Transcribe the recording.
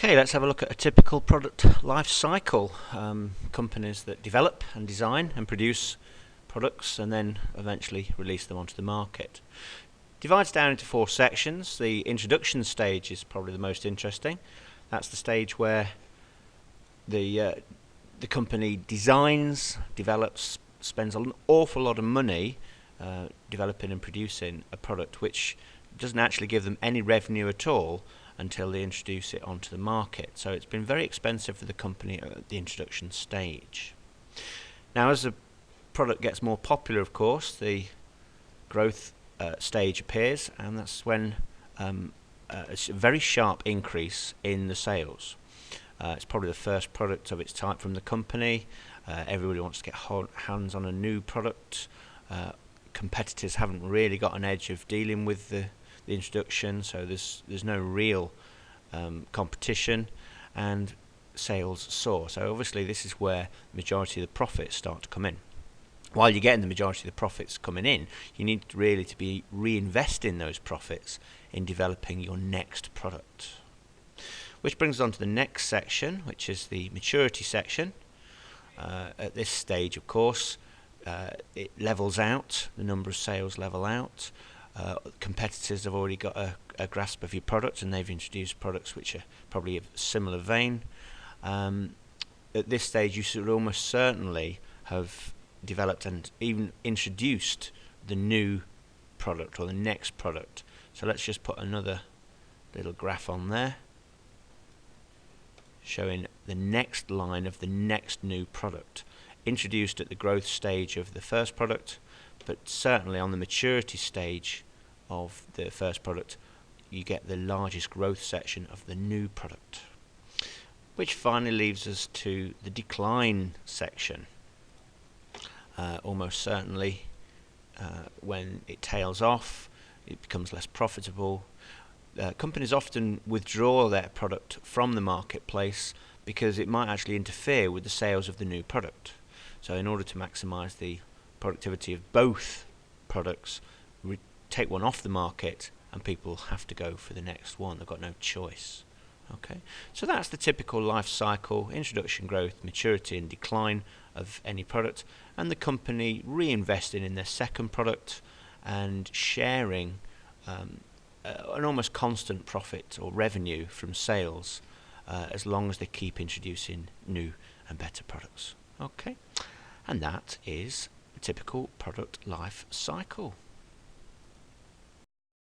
Okay, let's have a look at a typical product life cycle. Companies that develop and design and produce products and then eventually release them onto the market. Divides down into 4 sections. The introduction stage is probably the most interesting. That's the stage where the company designs, develops, spends an awful lot of money developing and producing a product which doesn't actually give them any revenue at all until they introduce it onto the market. So it's been very expensive for the company at the introduction stage. Now, as the product gets more popular, of course, the growth stage appears, and that's when a very sharp increase in the sales. It's probably the first product of its type from the company. Everybody wants to get hands on a new product. Competitors haven't really got an edge of dealing with the introduction, so there's no real competition, and sales soar. So obviously this is where the majority of the profits start to come in. While you're getting the majority of the profits coming in, you need really to be reinvesting those profits in developing your next product. Which brings us on to the next section, which is the maturity section. At this stage, of course, it levels out, the number of sales level out. Competitors have already got a grasp of your product, and they've introduced products which are probably of similar vein. At this stage, you should almost certainly have developed and even introduced the new product or the next product. So let's just put another little graph on there showing the next line of the next new product, introduced at the growth stage of the first product, but certainly on the maturity stage of the first product you get the largest growth section of the new product. Which finally leaves us to the decline section. Almost certainly when it tails off, it becomes less profitable. Companies often withdraw their product from the marketplace because it might actually interfere with the sales of the new product. So in order to maximize the productivity of both products, take one off the market and people have to go for the next one. They've got no choice. Okay, so that's the typical life cycle: introduction, growth, maturity and decline of any product, and the company reinvesting in their second product and sharing an almost constant profit or revenue from sales as long as they keep introducing new and better products. Okay, and that is a typical product life cycle.